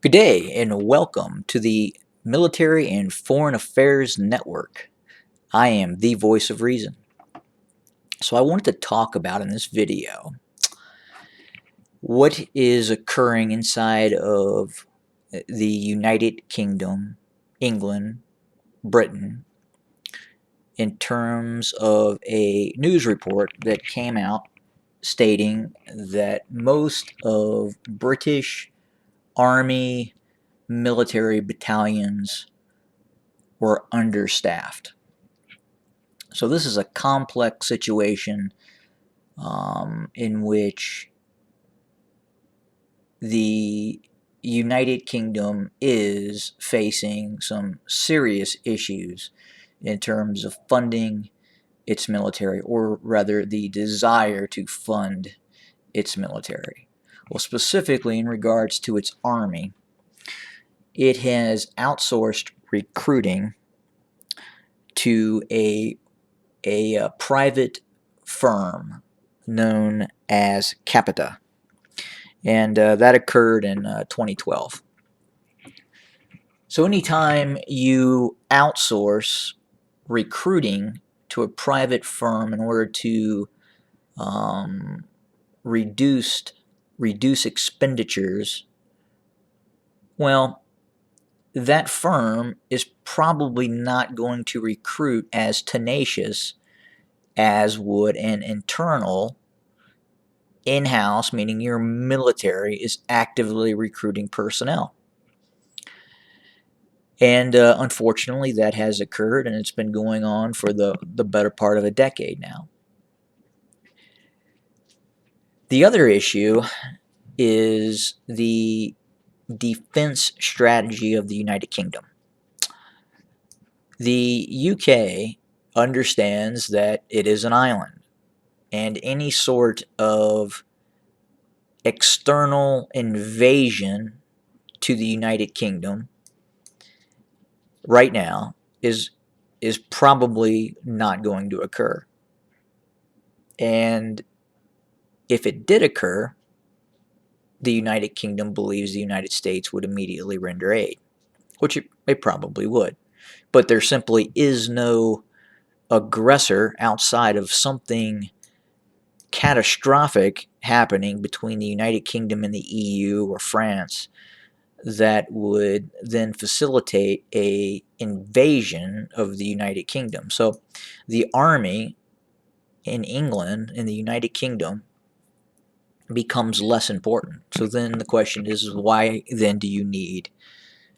Good day and welcome to the Military and Foreign Affairs Network. I am the voice of reason. So I wanted to talk about in this video what is occurring inside of the United Kingdom, England, Britain, in terms of a news report that came out stating that most of British Army military battalions were understaffed. So this is a complex situation in which the United Kingdom is facing some serious issues in terms of funding its military, or rather the desire to fund its military. Well, specifically in regards to its army, it has outsourced recruiting to a private firm known as Capita, and that occurred in 2012. So anytime you outsource recruiting to a private firm in order to um, reduce expenditures, well, that firm is probably not going to recruit as tenacious as would an internal in-house, meaning your military is actively recruiting personnel. And unfortunately, that has occurred, and it's been going on for the better part of a decade now. The other issue is the defense strategy of the United Kingdom. The UK understands that it is an island, and any sort of external invasion to the United Kingdom right now is probably not going to occur. And if it did occur, the United Kingdom believes the United States would immediately render aid, which it probably would. But there simply is no aggressor outside of something catastrophic happening between the United Kingdom and the EU or France that would then facilitate a invasion of the United Kingdom. So the army in England, in the United Kingdom, becomes less important. So then the question is, why then do you need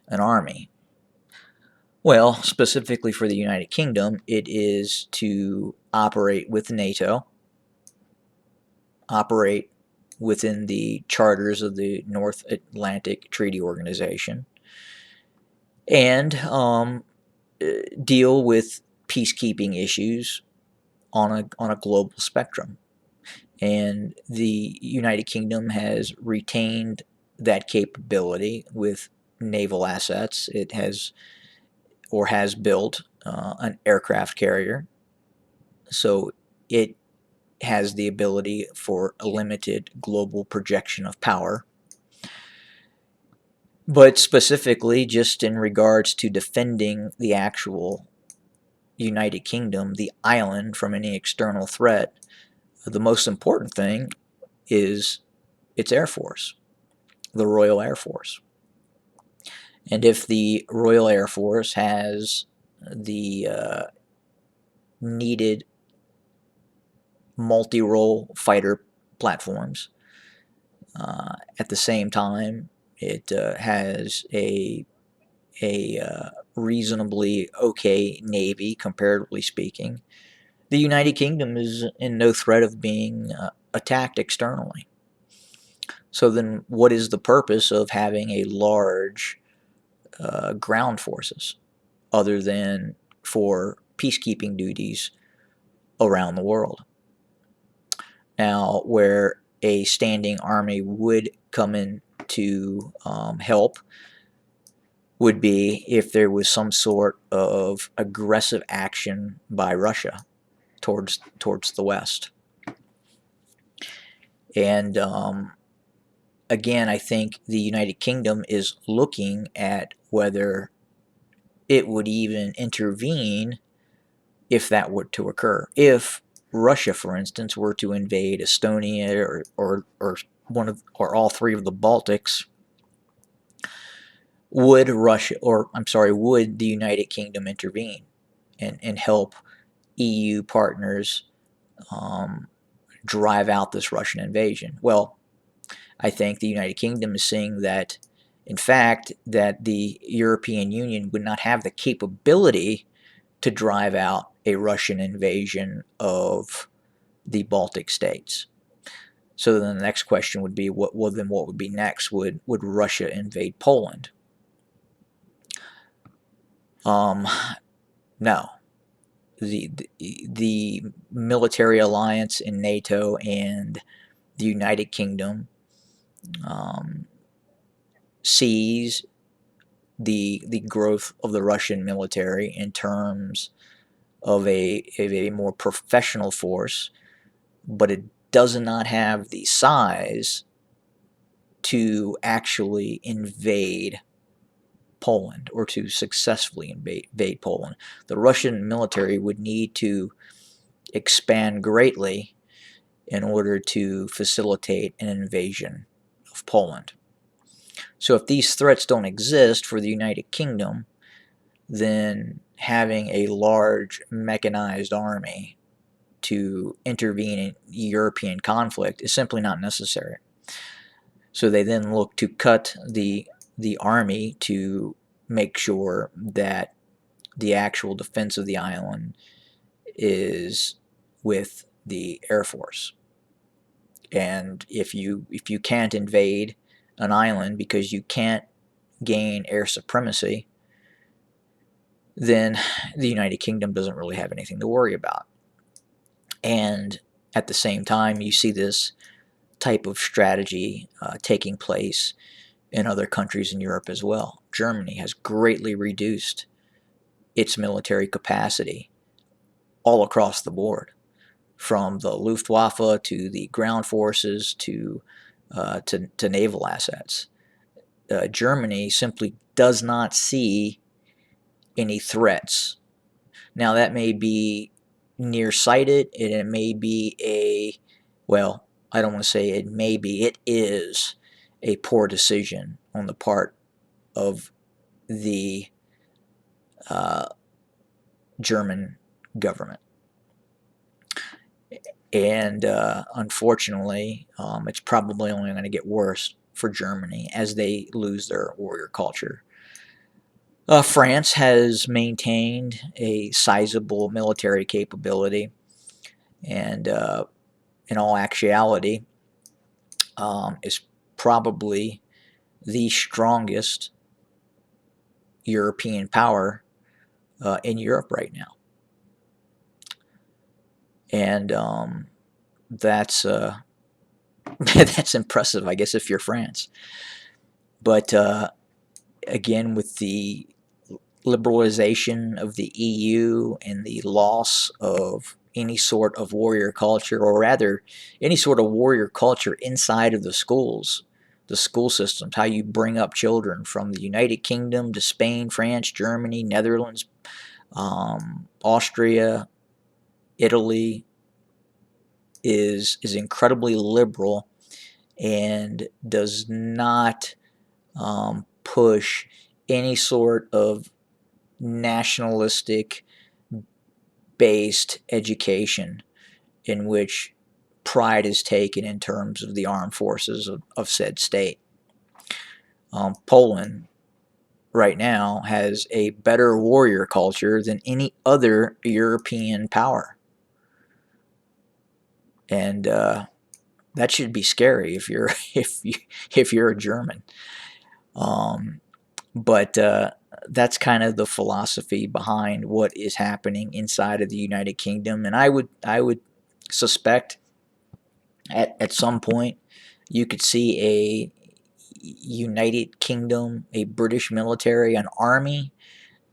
an army? Well, specifically for the United Kingdom, it is to operate with NATO, operate within the charters of the North Atlantic Treaty Organization, and deal with peacekeeping issues on a global spectrum. And the United Kingdom has retained that capability with naval assets. It has built an aircraft carrier, so it has the ability for a limited global projection of power. But specifically, just in regards to defending the actual United Kingdom, the island, from any external threat, the most important thing is its Air Force, the Royal Air Force. And if the Royal Air Force has the needed multi-role fighter platforms, at the same time, it has a reasonably okay Navy, comparatively speaking, the United Kingdom is in no threat of being attacked externally. So then what is the purpose of having a large ground forces other than for peacekeeping duties around the world? Now, where a standing army would come in to help would be if there was some sort of aggressive action by Russia towards the West. And again, I think the United Kingdom is looking at whether it would even intervene if that were to occur. If Russia, for instance, were to invade Estonia or all three of the Baltics, would would the United Kingdom intervene and help EU partners drive out this Russian invasion? Well, I think the United Kingdom is seeing that, in fact, that the European Union would not have the capability to drive out a Russian invasion of the Baltic states. So then the next question would be, what would be next? Would Russia invade Poland? No. The military alliance in NATO and the United Kingdom sees the growth of the Russian military in terms of a more professional force, but it does not have the size to actually invade Poland or to successfully invade Poland. The Russian military would need to expand greatly in order to facilitate an invasion of Poland. So if these threats don't exist for the United Kingdom, then having a large mechanized army to intervene in European conflict is simply not necessary. So they then look to cut the army to make sure that the actual defense of the island is with the Air Force. And if you can't invade an island because you can't gain air supremacy, then the United Kingdom doesn't really have anything to worry about. And at the same time, you see this type of strategy taking place in other countries in Europe as well. Germany has greatly reduced its military capacity all across the board, from the Luftwaffe to the ground forces to naval assets. Germany simply does not see any threats. Now that may be nearsighted, and it may be I don't want to say it may be, it is a poor decision on the part of the German government. And unfortunately, it's probably only going to get worse for Germany as they lose their warrior culture. France has maintained a sizable military capability, and in all actuality, is probably the strongest European power in Europe right now. And that's that's impressive, I guess, if you're France. But again, with the liberalization of the EU and the loss of any sort of warrior culture, or rather any sort of warrior culture inside of the schools, the school systems, how you bring up children from the United Kingdom to Spain, France, Germany, Netherlands, Austria, Italy, is incredibly liberal and does not push any sort of nationalistic based education in which pride is taken in terms of the armed forces of said state. Poland right now has a better warrior culture than any other European power, and that should be scary if you're if you're a German. But that's kind of the philosophy behind what is happening inside of the United Kingdom, and I would suspect at some point you could see a United Kingdom, a British military, an army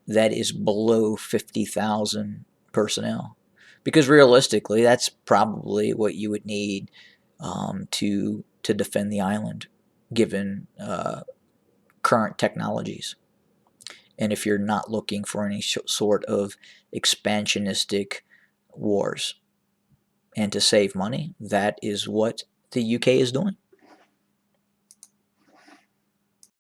that is below 50,000 personnel, because realistically that's probably what you would need to defend the island given current technologies. And if you're not looking for any sort of expansionistic wars and to save money, that is what the UK is doing.